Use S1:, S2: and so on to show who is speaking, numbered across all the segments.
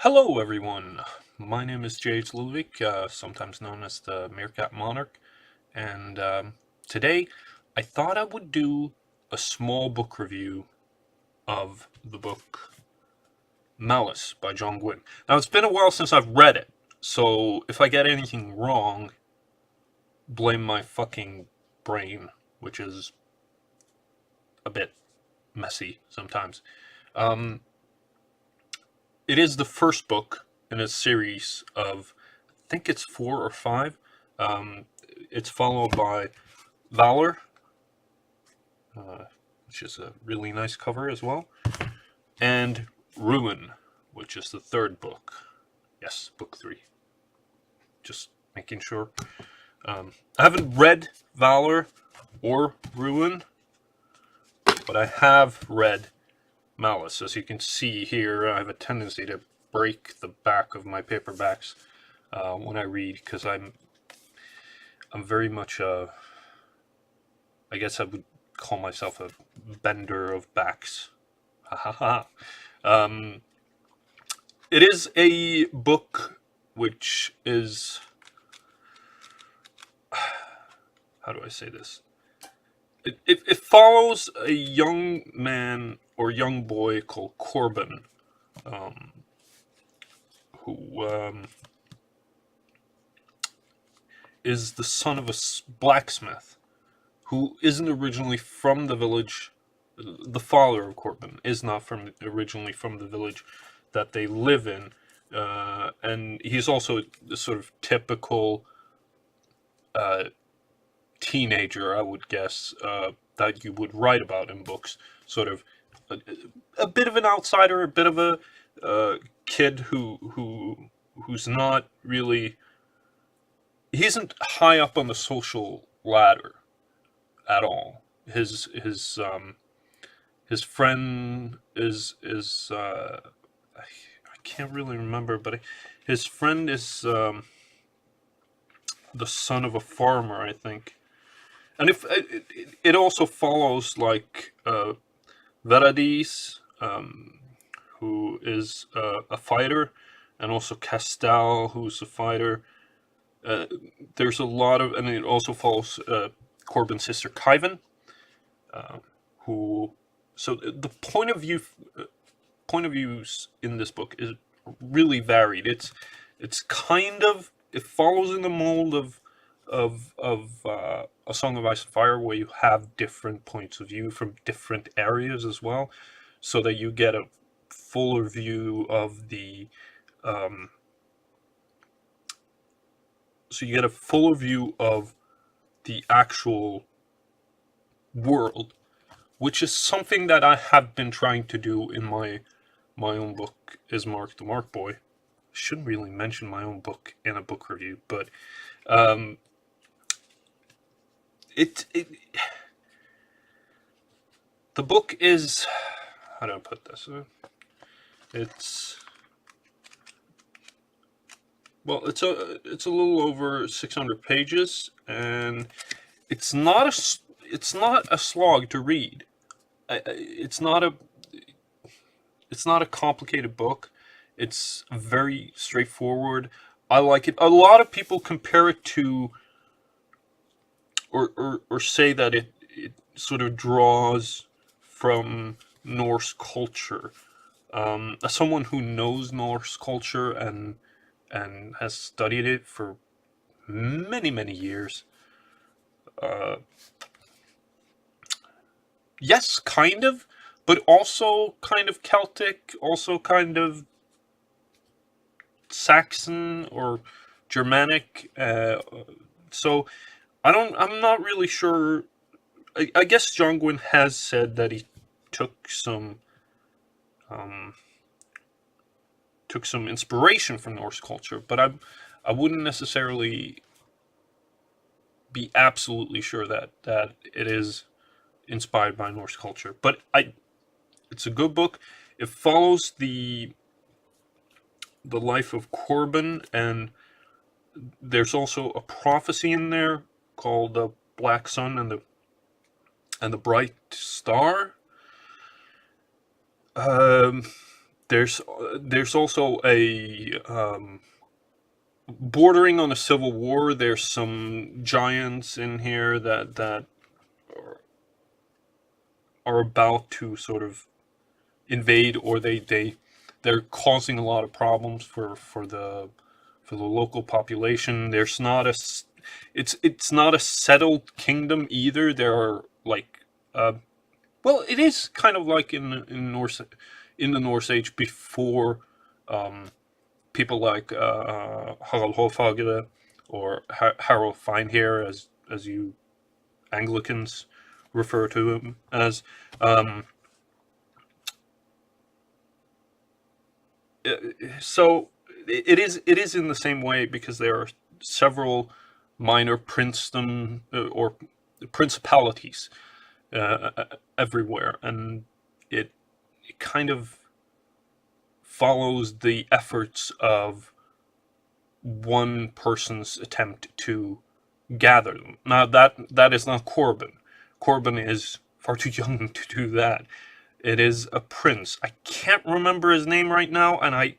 S1: Hello, everyone. My name is Lillevik, sometimes known as the Meerkat Monarch, and today I thought I would do a small book review of the book Malice by John Gwynne. Now, it's been a while since I've read it, so if I get anything wrong, blame my fucking brain, which is a bit messy sometimes. Um, it is the first book in a series of, I think it's 4 or 5. Um, it's followed by Valor, uh, which is a really nice cover as well, and Ruin, which is the third book. Yes, book 3. Just making sure. I haven't read Valor or Ruin, but I have read Malice. As you can see here, I have a tendency to break the back of my paperbacks when I read because I'm very much I guess I would call myself a bender of backs. Ha ha ha. It is a book which is, how do I say this? It follows a young man or young boy called Corbin, who is the son of a blacksmith who isn't originally from the village. The father of Corbin is not originally from the village that they live in, and he's also the sort of typical teenager, I would guess, that you would write about in books. Sort of a bit of an outsider, a bit of a kid who's not really. He isn't high up on the social ladder at all. His friend is I can't really remember, but his friend is the son of a farmer, I think. And if it also follows like Veradis, who is a fighter, and also Castal, who's a fighter. There's a lot of, and it also follows Corbin's sister Kyvan, who. So the point of views in this book is really varied. It's kind of, it follows in the mold of A Song of Ice and Fire, where you have different points of view from different areas as well, so that you get a fuller view of the actual world, which is something that I have been trying to do in my own book, Is Mark the Mark Boy. I shouldn't really mention my own book in a book review, but it the book is, how do I put this? It's it's a little over 600 pages, and it's not a slog to read. It's not a complicated book. It's very straightforward. I like it. A lot of people compare it to, or say that it sort of draws from Norse culture. As someone who knows Norse culture and has studied it for many years, yes, kind of, but also kind of Celtic, also kind of Saxon or Germanic. So I'm not really sure. I guess John Gwynne has said that he took some inspiration from Norse culture, but I wouldn't necessarily be absolutely sure that it is inspired by Norse culture. But it's a good book. It follows the life of Corbin, and there's also a prophecy in there called the Black Sun and the Bright Star. there's also a bordering on a civil war. There's some giants in here that are about to sort of invade, or they're causing a lot of problems for the local population. There's not it's not a settled kingdom either. There are like well, it is kind of like in the Norse Age before people like Harald Hårfagre or Harold Finehair, as you Anglicans refer to him as. So it is in the same way, because there are several minor princedom or principalities everywhere, and it kind of follows the efforts of one person's attempt to gather them. Now that is not Corbin. Corbin is far too young to do that. It is a prince. I can't remember his name right now, and I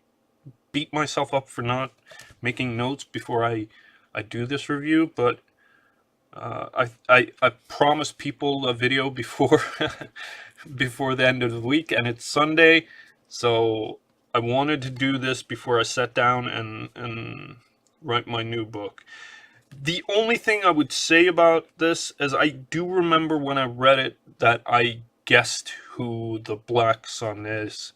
S1: beat myself up for not making notes before I do this review, but I promised people a video before before the end of the week, and it's Sunday, so I wanted to do this before I sat down and write my new book. The only thing I would say about this is I do remember when I read it that I guessed who the Black Sun is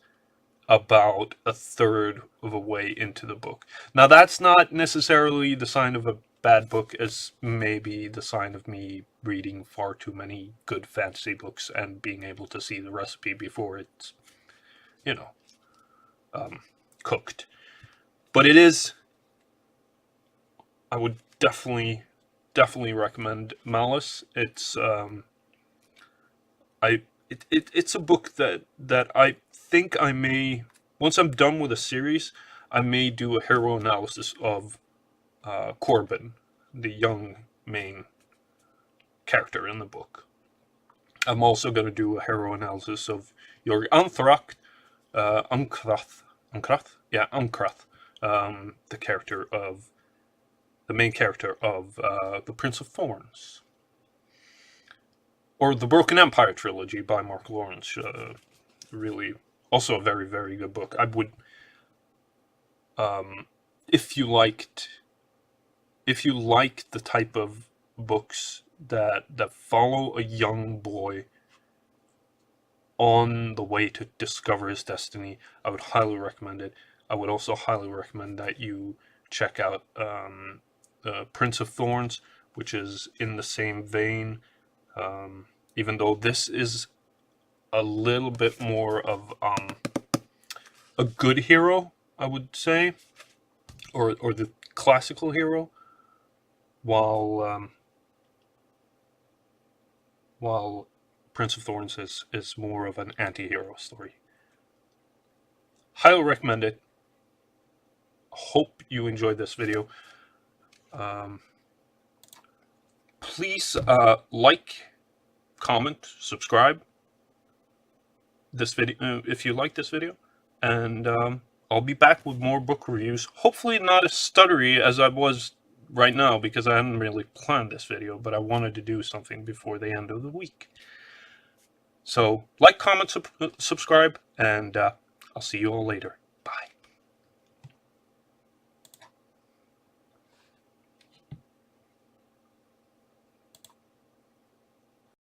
S1: about a third of a way into the book. Now, that's not necessarily the sign of a bad book, as maybe the sign of me reading far too many good fantasy books and being able to see the recipe before it's, you know, cooked. But it is, I would definitely recommend Malice. It's it's a book that I think I may, once I'm done with a series, I may do a hero analysis of Corbin, the young main character in the book. I'm also going to do a hero analysis of Jorg Anthracht, Umkrath, the character of the main character of the Prince of Thorns, or the Broken Empire trilogy by Mark Lawrence. Really, also a very, very good book. I would, if you like the type of books that follow a young boy on the way to discover his destiny, I would highly recommend it. I would also highly recommend that you check out Prince of Thorns, which is in the same vein, even though this is a little bit more of a good hero, I would say, or the classical hero, while Prince of Thorns is more of an anti-hero story. Highly recommend it. Hope you enjoyed this video. Please like, comment, subscribe this video if you like this video, and I'll be back with more book reviews. Hopefully not as stuttery as I was right now, because I hadn't really planned this video, but I wanted to do something before the end of the week. So like, comment, subscribe, and I'll see you all later.